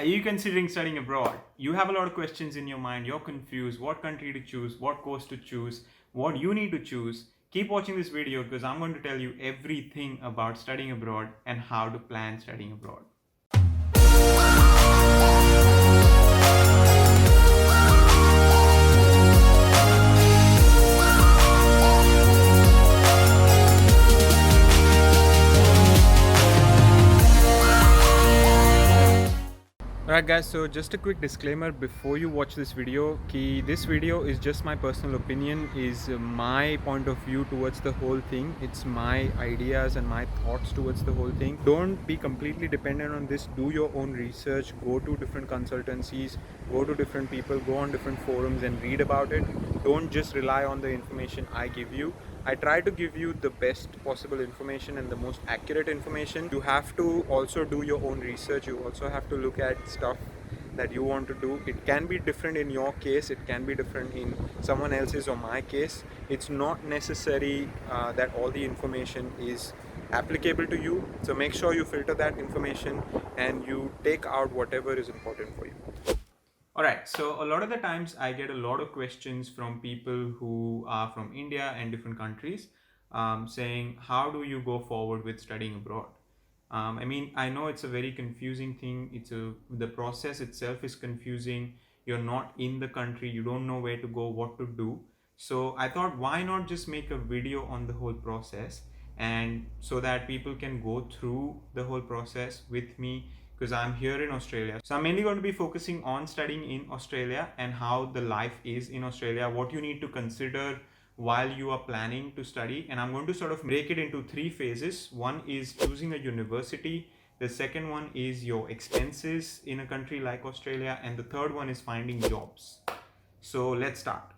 Are you considering studying abroad? You have a lot of questions in your mind, you're confused what country to choose, what course to choose, what you need to choose. Keep watching this video because I'm going to tell you everything about studying abroad and how to plan studying abroad. Alright guys, so just a quick disclaimer before you watch this video कि this video is just my personal opinion, is my point of view towards the whole thing. It's my ideas and my thoughts towards the whole thing. Don't be completely dependent on this. Do your own research, go to different consultancies, go to different people, go on different forums and read about it. Don't just rely on the information I give you. I try to give you the best possible information and the most accurate information. You have to also do your own research. You also have to look at stuff that you want to do. It can be different in your case, it can be different in someone else's or my case. It's not necessary that all the information is applicable to you. So make sure you filter that information and you take out whatever is important for you. Alright, so a lot of the times I get a lot of questions from people who are from India and different countries saying, how do you go forward with studying abroad? I know it's a very confusing thing. The process itself is confusing. You're not in the country, you don't know where to go, what to do. So I thought, why not just make a video on the whole process, and so that people can go through the whole process with me, because I'm here in Australia. So I'm mainly going to be focusing on studying in Australia and how the life is in Australia, what you need to consider while you are planning to study. And I'm going to sort of break it into three phases. One is choosing a university. The second one is your expenses in a country like Australia. And the third one is finding jobs. So let's start.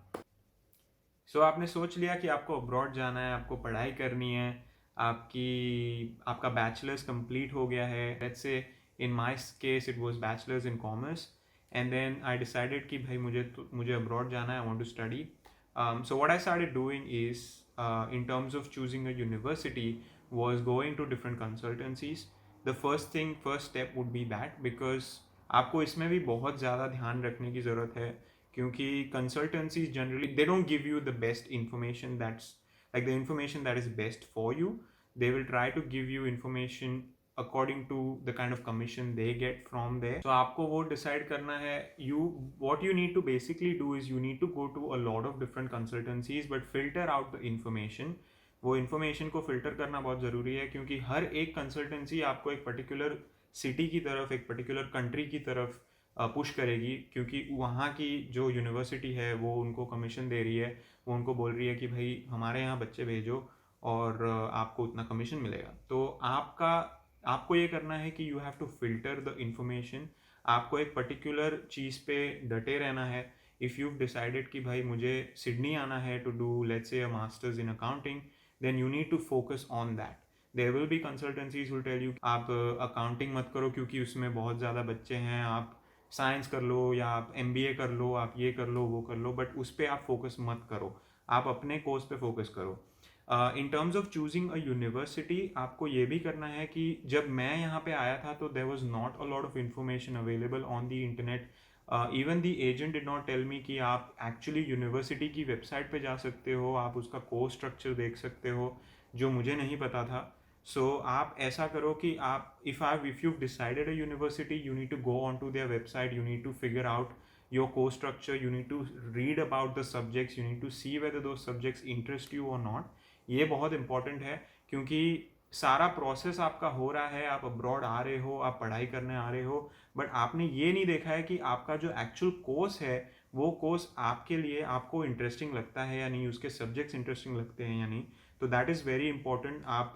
So आपने सोच लिया कि आपको abroad जाना है, आपको पढ़ाई करनी है, आपका बैचलर्स कंप्लीट हो गया है. Let's say in my case it was bachelor's in commerce, and then I decided कि भाई मुझे abroad जाना है, I want to study. So what I started doing is in terms of choosing a university was going to different consultancies. The first step would be that, because आपको इसमें भी बहुत ज़्यादा ध्यान रखने की ज़रूरत है, क्योंकि consultancies generally they don't give you the best information, that's like the information that is best for you. They will try to give you information according to the kind of commission they get from there. So आपको वो decide करना है. What you need to basically do is you need to go to a lot of different consultancies, but filter out the information. वो information को filter करना बहुत ज़रूरी है, क्योंकि हर एक consultancy आपको एक particular city की तरफ, एक particular country की तरफ पुश करेगी, क्योंकि वहाँ की जो यूनिवर्सिटी है वो उनको कमीशन दे रही है, वो उनको बोल रही है कि भाई हमारे यहाँ बच्चे भेजो और आपको उतना कमीशन मिलेगा. तो आपको ये करना है कि you have to filter the information. आपको एक पर्टिकुलर चीज़ पे डटे रहना है. इफ़ यू डिसाइडेड कि भाई मुझे सिडनी आना है to do let's say a masters in accounting, then you need to focus on that. There will be consultancies will tell you आप अकाउंटिंग मत करो क्योंकि उसमें बहुत ज़्यादा बच्चे हैं, आप साइंस कर लो या आप MBA कर लो, आप ये कर लो वो कर लो, बट उस पर आप फोकस मत करो, आप अपने कोर्स पे फोकस करो. In terms of choosing a university आपको ये भी करना है कि जब मैं यहाँ पे आया था तो there was not a lot of information available on the internet. Even the agent did not tell me कि आप एक्चुअली यूनिवर्सिटी की वेबसाइट पे जा सकते हो, आप उसका कोर्स स्ट्रक्चर देख सकते हो, जो मुझे नहीं पता था. सो आप ऐसा करो कि आप if you decided a university, you need to go on to their website, you need to figure out your course structure, you need to read about the subjects, you need to see whether those subjects interest you or not. ये बहुत important है, क्योंकि सारा process आपका हो रहा है, आप अब्रॉड आ रहे हो, आप पढ़ाई करने आ रहे हो, बट आपने ये नहीं देखा है कि आपका जो एक्चुअल कोर्स है वो कोर्स आपके लिए आपको इंटरेस्टिंग लगता है या नहीं, उसके सब्जेक्ट्स इंटरेस्टिंग लगते हैं या नहीं. तो दैट इज़ वेरी इंपॉर्टेंट. आप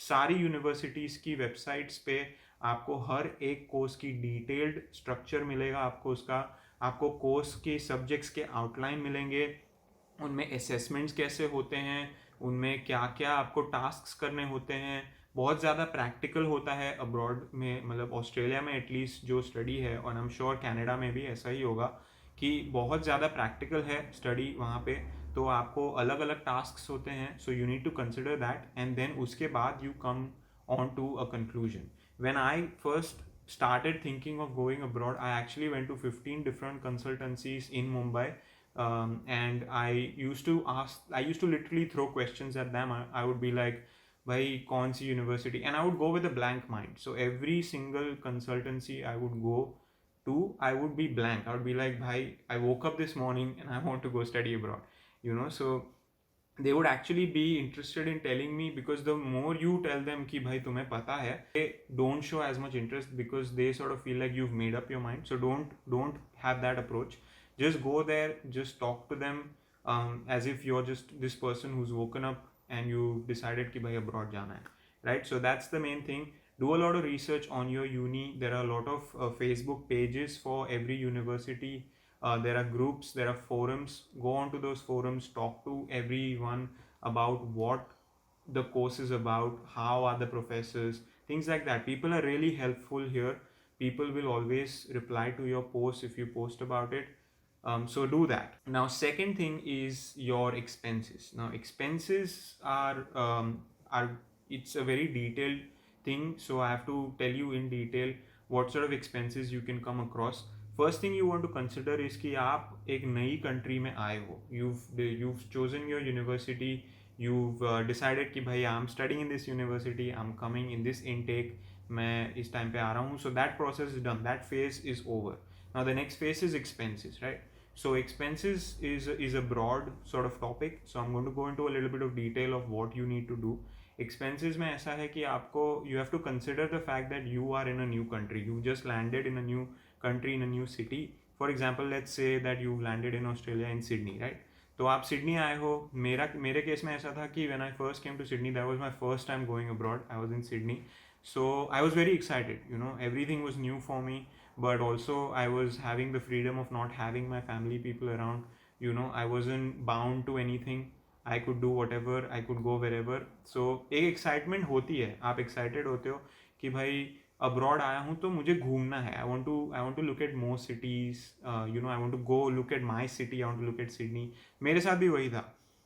सारी यूनिवर्सिटीज़ की वेबसाइट्स पे आपको हर एक कोर्स की डिटेल्ड स्ट्रक्चर मिलेगा, आपको कोर्स के सब्जेक्ट्स के आउटलाइन मिलेंगे, उनमें असेसमेंट्स कैसे होते हैं, उनमें क्या क्या आपको टास्क्स करने होते हैं. बहुत ज़्यादा प्रैक्टिकल होता है अब्रॉड में, मतलब ऑस्ट्रेलिया में एटलीस्ट जो स्टडी है, और आई एम श्योर कनाडा में भी ऐसा ही होगा कि बहुत ज़्यादा प्रैक्टिकल है स्टडी वहाँ पे. तो आपको अलग अलग टास्क्स होते हैं, so you need to consider that, and then उसके बाद you come on to a conclusion. When I first started thinking of going abroad, I actually went to 15 different consultancies in Mumbai. And I used to literally throw questions at them. I would be like, भाई कौन सी university, and I would go with a blank mind. So every single consultancy I would go to, I would be blank. I would be like, bhai, I woke up this morning and I want to go study abroad, so they would actually be interested in telling me, because the more you tell them कि भाई तुम्हें पता है, they don't show as much interest because they sort of feel like you've made up your mind. So don't have that approach. Just go there, just talk to them, as if you're just this person who's woken up and you decided कि भाई abroad जाना है, right? So that's the main thing. Do a lot of research on your uni. There are a lot of Facebook pages for every university. There are groups, there are forums. Go on to those forums, talk to everyone about what the course is about, how are the professors, things like that. People are really helpful here. People will always reply to your post if you post about it. So do that. Now, second thing is your expenses. Now, expenses are it's a very detailed thing, so I have to tell you in detail what sort of expenses you can come across. First thing you want to consider is कि आप एक नई country में आए हो, you've chosen your university, you've decided कि भाई I am studying in this university, I am coming in this intake, मैं इस टाइम पे आ रहा हूँ. So that process is done, that phase is over. Now the next phase is expenses, right? So expenses is a broad sort of topic, so I'm going to go into a little bit of detail of what you need to do. Expenses में ऐसा है कि आपको you have to consider the fact that you are in a new country, you just landed in a new country, in a new city. For example, let's say that you landed in Australia in Sydney, right? तो आप Sydney आए हो. मेरे case में ऐसा था कि when I first came to Sydney, that was my first time going abroad. I was in Sydney, so I was very excited. Everything was new for me, but also I was having the freedom of not having my family people around. I wasn't bound to anything. I could do whatever, I could go wherever. So एक excitement होती है, आप excited होते हो कि भाई abroad आया हूँ तो मुझे घूमना है. I want to look at more cities, I want to go look at my city, I want to look at Sydney. मेरे साथ भी वही था.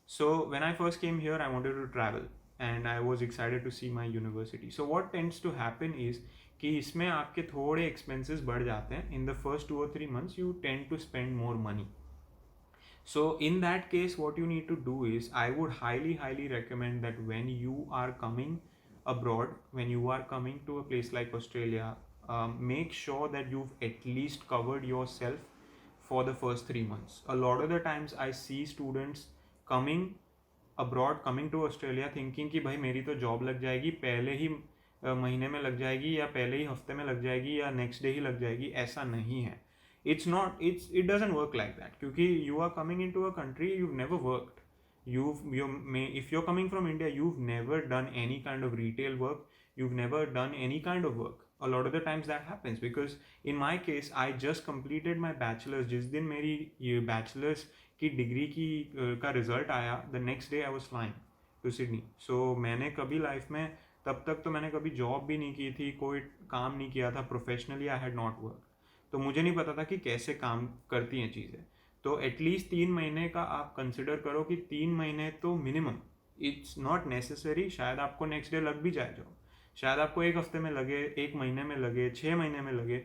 So when I first came here, I wanted to travel and I was excited to see my university. So what tends to happen is कि इसमें आपके थोड़े expenses बढ़ जाते हैं. In the first 2 or 3 months you tend to spend more money. So in that case, what you need to do is, I would highly recommend that when you are coming abroad, when you are coming to a place like Australia, make sure that you've at least covered yourself for the first 3 months. A lot of the times I see students coming abroad, coming to Australia thinking कि भाई मेरी तो job लग जाएगी, पहले ही महीने में लग जाएगी, या पहले ही हफ्ते में लग जाएगी, या नेक्स्ट डे ही लग जाएगी. ऐसा नहीं है. It doesn't work like that, क्योंकि you are coming into a country you've never worked. If you're coming from India, you've never done any kind of retail work, you've never done any kind of work. A lot of the times that happens, because in my case I just completed my bachelor's. जिस दिन मेरी ये bachelor's की degree की का result आया, the next day I was flying to Sydney. So मैंने कभी लाइफ में, तब तक तो मैंने कभी जॉब भी नहीं की थी, कोई काम नहीं किया था professionally. I had not work, तो मुझे नहीं पता था कि कैसे काम करती हैं चीज़ें. तो एटलीस्ट 3 महीने का आप कंसिडर करो कि 3 महीने तो मिनिमम. इट्स नॉट नेसेसरी, शायद आपको नेक्स्ट डे लग भी जाए जॉब, शायद आपको 1 हफ्ते में लगे, 1 महीने में लगे, 6 महीने में लगे,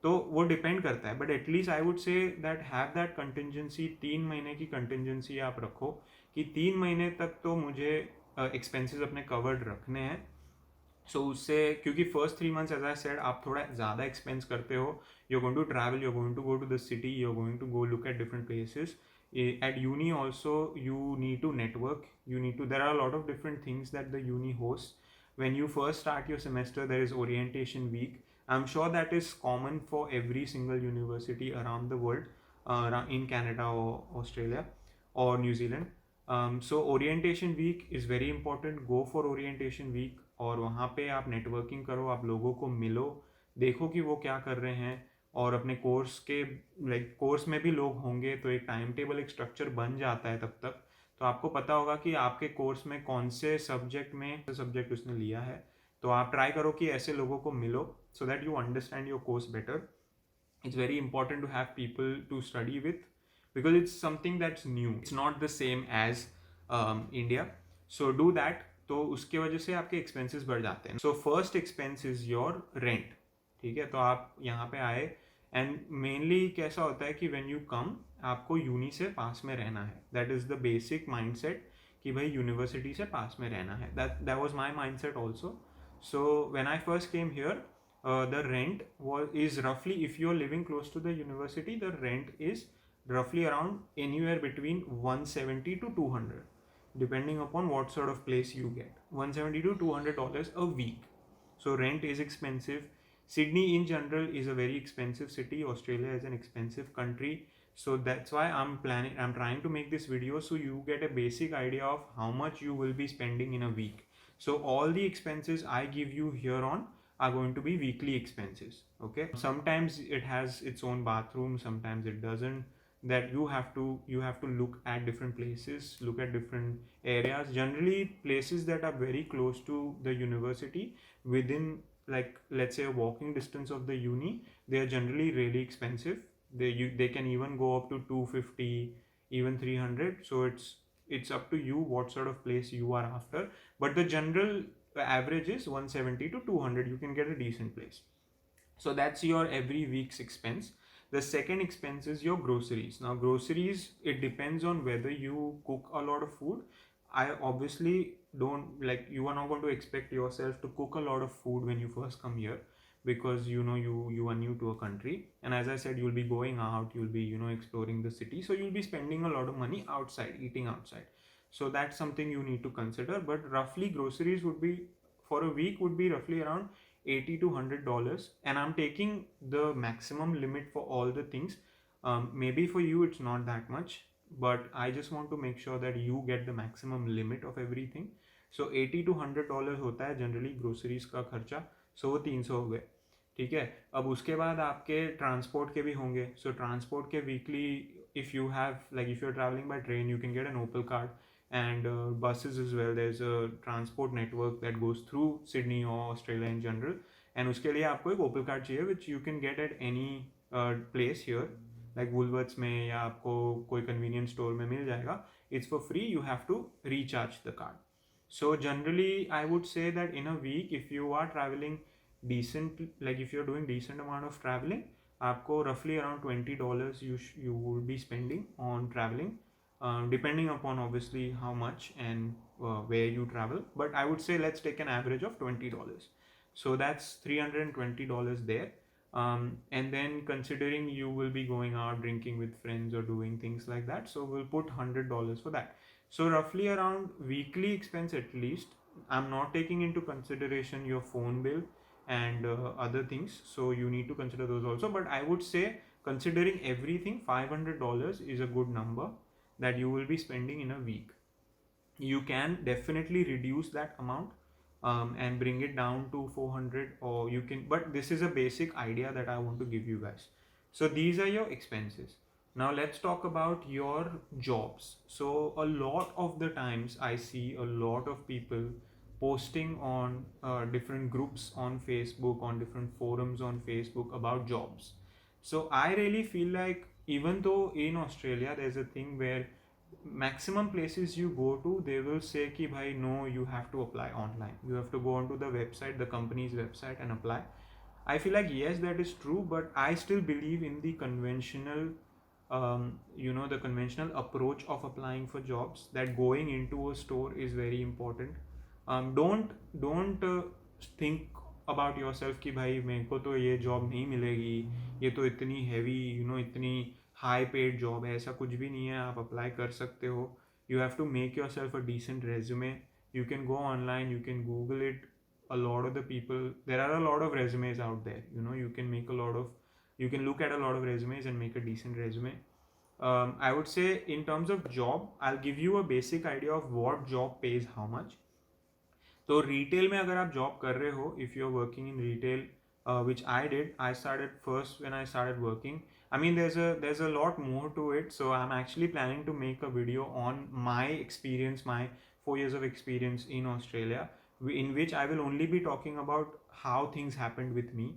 तो वो डिपेंड करता है. But at least I would say that have that contingency. 3 महीने की कंटिजेंसी आप रखो कि 3 महीने तक तो मुझे एक्सपेंसेस अपने कवर्ड रखने हैं. सो उससे, क्योंकि first 3 months as I said आप थोड़ा ज़्यादा एक्सपेंस करते हो. you're going to travel, you're going to go to the city, you're going to go look at different places. At uni also you need to network, there are a lot of different things that the uni hosts. When you first start your semester, there is orientation week. I'm sure that is common for every single university around the world, in Canada or Australia or New Zealand. So orientation week is very important. Go for orientation week, और वहाँ पे आप networking करो, आप लोगों को मिलो, देखो कि वो क्या कर रहे हैं. और अपने कोर्स के कोर्स में भी लोग होंगे, तो एक टाइम टेबल, एक स्ट्रक्चर बन जाता है तब तक. तो आपको पता होगा कि आपके कोर्स में कौन से सब्जेक्ट उसने लिया है. तो आप ट्राई करो कि ऐसे लोगों को मिलो, so that you understand your course better. It's very important to have people to study with, because it's something that's new, it's not the same as India. So do that. तो उसके वजह से आपके एक्सपेंसेस बढ़ जाते हैं. So first expense is your rent. ठीक है, तो आप यहाँ पे आए एंड मेनली कैसा होता है कि व्हेन यू कम आपको यूनी से पास में रहना है. That is the basic mindset कि भाई यूनिवर्सिटी से पास में रहना है. That was my mindset also. So when I first came here the rent is roughly, if you're living close to the university, the rent is roughly around anywhere between 170 to 200 depending upon what sort of place you get. 170 to $200 a week. So rent is expensive. Sydney in general is a very expensive city. Australia is an expensive country. So that's why I'm trying to make this video so you get a basic idea of how much you will be spending in a week. So all the expenses I give you here on are going to be weekly expenses. Okay, sometimes it has its own bathroom, sometimes it doesn't. That you have to look at different places, look at different areas. Generally places that are very close to the university, within, like, let's say a walking distance of the uni, they are generally really expensive. They can even go up to 250, even 300. So it's up to you what sort of place you are after, but the general average is 170 to 200. You can get a decent place. So that's your every week's expense. The second expense is your groceries. Now groceries, it depends on whether you cook a lot of food. I obviously don't, like, you are not going to expect yourself to cook a lot of food when you first come here, because you are new to a country, and as I said, you'll be going out, you'll be exploring the city, so you'll be spending a lot of money outside, eating outside. So that's something you need to consider. But roughly groceries would be, for a week, would be roughly around 80 to $100, and I'm taking the maximum limit for all the things. Maybe for you it's not that much, but I just want to make sure that you get the maximum limit of everything. So 80 to $100 होता है generally groceries का खर्चा. सो वो 300 हो गए. ठीक है, अब उसके बाद आपके ट्रांसपोर्ट के भी होंगे. सो ट्रांसपोर्ट के weekly, if you have, like, if you're traveling by train, you can get an Opal card, and buses as well. There's a transport network that goes through Sydney or Australia in general, and उसके लिए आपको एक Opal card चाहिए, which you can get at any place here, like Woolworths में, या आपको कोई convenience store में मिल जाएगा. It's for free. You have to recharge the card. So generally I would say that in a week, if you are traveling decent, like if you're doing decent amount of traveling, आपको roughly around $20 you would be spending on traveling, depending upon obviously how much and where you travel. But I would say let's take an average of $20. So that's $320 there. And then considering you will be going out drinking with friends or doing things like that, so we'll put $100 for that. So roughly around weekly expense at least. I'm not taking into consideration your phone bill and other things, so you need to consider those also. But I would say, considering everything, $500 is a good number that you will be spending in a week. You can definitely reduce that amount and bring it down to 400, or you can, but this is a basic idea that I want to give you guys. So these are your expenses. Now let's talk about your jobs. So a lot of the times I see a lot of people posting on different groups on Facebook, on different forums on Facebook about jobs. So I really feel like, even though in Australia there's a thing where maximum places you go to, they will say ki bhai, no, you have to apply online, you have to go onto the website, the company's website, and apply. I feel like, yes, that is true, but I still believe in the conventional the conventional approach of applying for jobs, that going into a store is very important. Don't think about yourself कि भाई मेरे को तो ये job नहीं मिलेगी, ये तो इतनी हैवी इतनी हाई पेड जॉब है. ऐसा कुछ भी नहीं है, आप अप्लाई कर सकते हो. You have to make yourself a decent resume. You can go online, you can Google it. A lot of the people, there are a lot of resumes out there. You can look at a lot of resumes and make a decent resume. I would say, in terms of job, I'll give you a basic idea of what job pays how much. तो retail में अगर आप job कर रहे हो, if you are working in retail, which I did. I started first when I started working. I mean, there's a lot more to it. So I'm actually planning to make a video on my experience, my 4 years of experience in Australia, in which I will only be talking about how things happened with me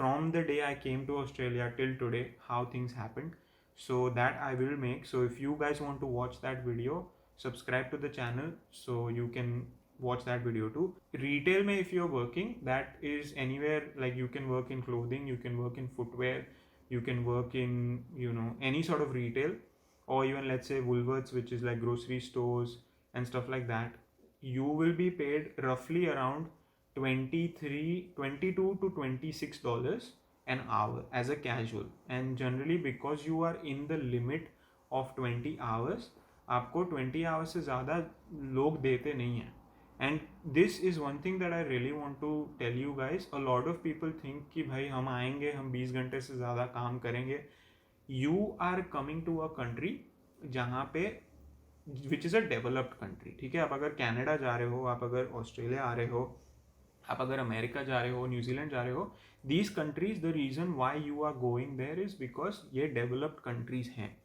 from the day I came to Australia till today, how things happened. So that I will make. So if you guys want to watch that video, subscribe to the channel so you can watch that video too. Retail mein, if you're working, that is anywhere, like you can work in clothing, you can work in footwear, you can work in, you know, any sort of retail, or even let's say Woolworths, which is like grocery stores and stuff like that. You will be paid roughly around 22 to $26 an hour as a casual, and generally because you are in the limit of 20 hours, आपको 20 hours से ज़्यादा लोग देते नहीं हैं. And this is one thing that I really want to tell you guys. A lot of people think कि भाई हम आएंगे, हम 20 घंटे से ज़्यादा काम करेंगे. You are coming to a country जहाँ पे which is a developed country. ठीक है, आप अगर कनाडा जा रहे हो, आप अगर ऑस्ट्रेलिया आ रहे हो, आप अगर अमेरिका जा रहे हो, न्यूजीलैंड जा रहे हो, these countries, the reason why you are going there is because ये डेवलप्ड कंट्रीज़ हैं.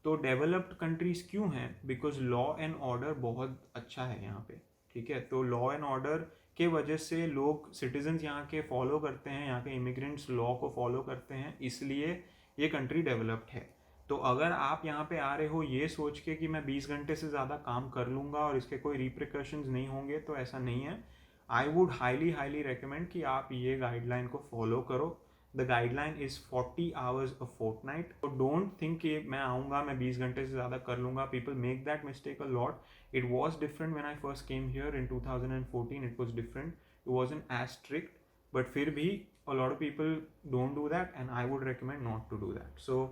तो डेवलप्ड कंट्रीज़ क्यों हैं? बिकॉज लॉ एंड ऑर्डर बहुत अच्छा है यहाँ पे. ठीक है, तो लॉ एंड ऑर्डर के वजह से लोग, सिटीजन्स यहाँ के फॉलो करते हैं, यहाँ के इमिग्रेंट्स लॉ को फॉलो करते हैं, इसलिए ये कंट्री डेवलप्ड है. तो अगर आप यहाँ पे आ रहे हो ये सोच के कि मैं 20 घंटे से ज़्यादा काम कर लूँगा और इसके कोई रिप्रिकॉशंस नहीं होंगे, तो ऐसा नहीं है. आई वुड हाईली रिकमेंड कि आप ये गाइडलाइन को फॉलो करो. The guideline is 40 hours a fortnight. तो डोंट थिंक कि मैं आऊँगा, मैं 20 घंटे से ज़्यादा कर लूँगा. People make that mistake a lot. It was different when I first came here in 2014. It was different. It wasn't as strict, but फिर भी a lot of people don't do that, and I would recommend not to do that. So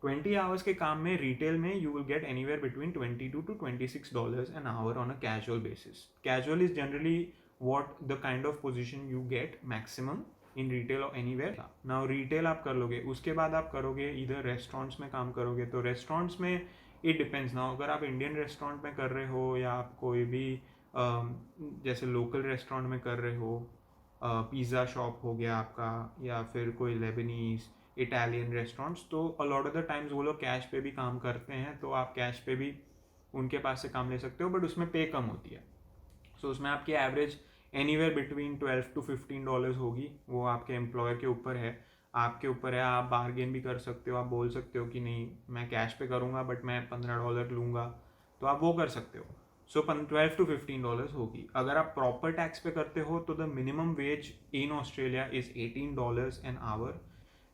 20 hours के काम में retail में you will get anywhere between $22 to $26 an hour on a casual basis. Casual is generally what the kind of position you get maximum in retail or anywhere. Now retail आप कर लोगे, उसके बाद आप करोगे इधर रेस्टोरेंट्स में काम करोगे. तो रेस्टोरेंट्स में इट डिपेंड्स ना, अगर आप इंडियन रेस्टोरेंट में कर रहे हो या आप कोई भी जैसे लोकल रेस्टोरेंट में कर रहे हो, पिज़्ज़ा शॉप हो गया आपका, या फिर कोई लेबनीज़ इटालियन रेस्टोरेंट्स, तो अ लॉट ऑफ द टाइम्स वो लोग कैश पे भी काम करते हैं, तो आप कैश पे भी उनके पास से काम ले सकते हो, बट उसमें पे कम होती है. सो उसमें आपकी एवरेज एनीवेयर बिटवीन $12 to $15 होगी. वो आपके एम्प्लॉयर के ऊपर है, आपके ऊपर है. आप बार्गेन भी कर सकते हो, आप बोल सकते हो कि नहीं मैं कैश पे करूँगा बट मैं $15 लूँगा, तो आप वो कर सकते हो. सो $12 to $15 होगी. अगर आप प्रॉपर टैक्स पे करते हो तो the minimum ways in Australia is $18 an hour.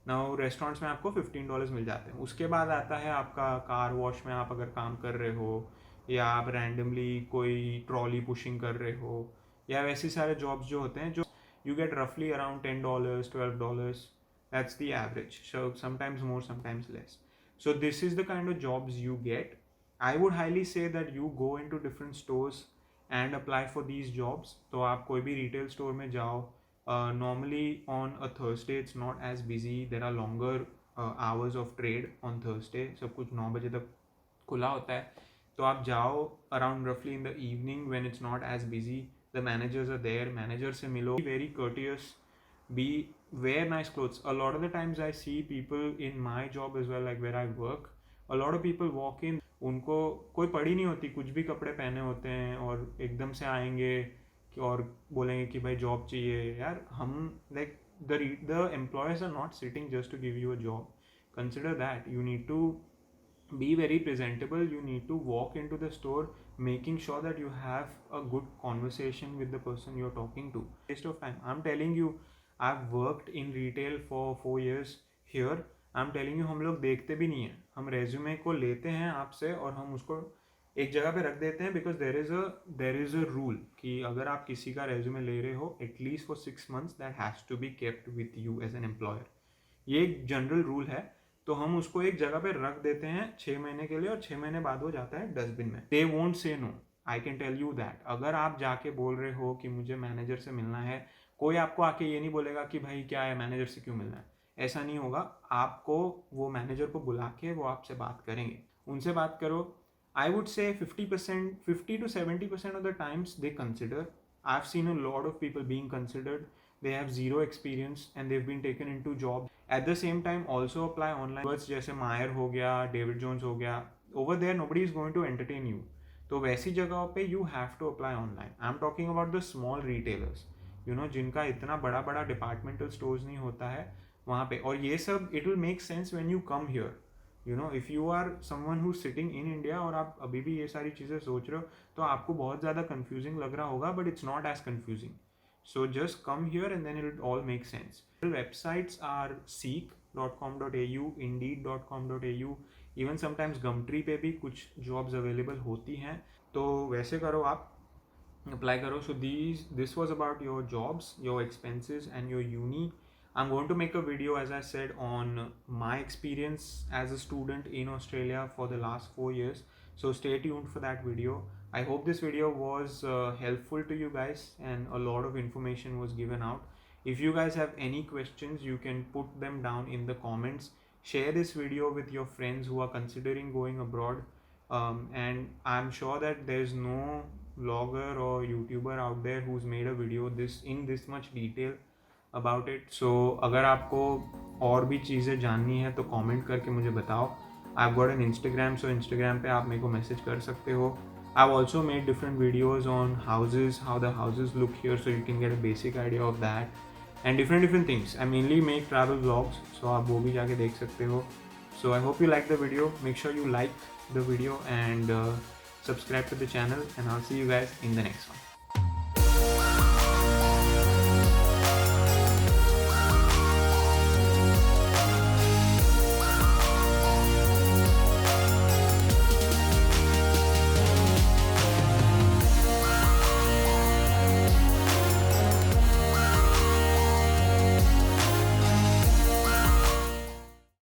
Now restaurants में आपको $15 मिल जाते हैं. उसके बाद आता है आपका कार वॉश में आप अगर काम कर रहे हो, या आप रैंडमली कोई ट्रॉली पुशिंग कर रहे हो, या वैसे सारे जॉब्स जो होते हैं जो यू गेट रफली around $10, $12. That's the average. So sometimes more, sometimes less. So this is the kind of jobs you get. I would highly say that you go into different stores and apply for these jobs. तो आप कोई भी retail store में जाओ. Normally on a Thursday it's not as busy. There are longer hours of trade on Thursday. सब कुछ 9 बजे तक खुला होता है. तो आप जाओ around roughly in the evening when it's not as busy. The managers are there. Manager से मिलो. Be very courteous. Wear nice clothes. A lot of the times I see people in my job as well, like where I work. A lot of people walk in. उनको कोई पड़ी नहीं होती, कुछ भी कपड़े पहने होते हैं और एकदम से आएंगे और बोलेंगे कि भाई जॉब चाहिए. यार हम like the employers are not sitting just to give you a job. Consider that you need to be very presentable. You need to walk into the store making sure that you have a good conversation with the person you are talking to. Waste of time. I am telling you, I have worked in retail for 4 years here. I am telling you, हम लोग देखते भी नहीं हैं. हम resume को लेते हैं आपसे और हम उसको एक जगह पे रख देते हैं, because there is a rule कि अगर आप किसी का रेज्यूमे ले रहे हो at least for 6 months that has to be kept with you as an employer. ये एक जनरल रूल है. तो हम उसको एक जगह पे रख देते हैं 6 महीने के लिए, और 6 महीने बाद वो जाता है डस्टबिन में. They won't say no. I can tell you that. अगर आप जाके बोल रहे हो कि मुझे मैनेजर से मिलना है, कोई आपको आके ये नहीं बोलेगा कि भाई क्या है, मैनेजर से क्यों मिलना है. ऐसा नहीं होगा. आपको वो मैनेजर को बुला के वो आपसे बात करेंगे. उनसे बात करो. I would say 50 to 70% of the times they consider. I've seen a lot of people being considered. They have zero experience and they've been taken into jobs. At the same time, also apply online. Words जैसे Meyer हो गया, David Jones हो गया. Over there, nobody is going to entertain you. तो वैसी जगहों पे you have to apply online. I'm talking about the small retailers. You know, जिनका इतना बड़ा departmental stores नहीं होता है वहाँ पे. और ये सब it will make sense when you come here. You know, if you are someone who sitting in India और आप अभी भी ये सारी चीज़ें सोच रहे हो तो आपको बहुत ज़्यादा कन्फ्यूजिंग लग रहा होगा, but it's not as confusing. So just come here and then it all makes sense. The websites are seek.com.au, indeed.com.au, even sometimes Gumtree पे भी कुछ jobs available होती हैं. तो वैसे करो, आप apply करो. So this was about your jobs, your expenses and your uni. I'm going to make a video, as I said, on my experience as a student in Australia for the last 4 years. So stay tuned for that video. I hope this video was helpful to you guys and a lot of information was given out. If you guys have any questions, you can put them down in the comments. Share this video with your friends who are considering going abroad. And I'm sure that there's no vlogger or YouTuber out there who's made a video in this much detail about it. So अगर आपको और भी चीज़ें जाननी है तो comment करके मुझे बताओ. I've got an Instagram, so Instagram पे आप मेरे को मैसेज कर सकते हो. I've also made different videos on houses, how the houses look here, so you can get a basic idea of that, and different things. I mainly make travel vlogs, so आप वो भी जाके देख सकते हो. So I hope you like the video. Make sure you like the video and subscribe to the channel, and I'll see you guys in the next one.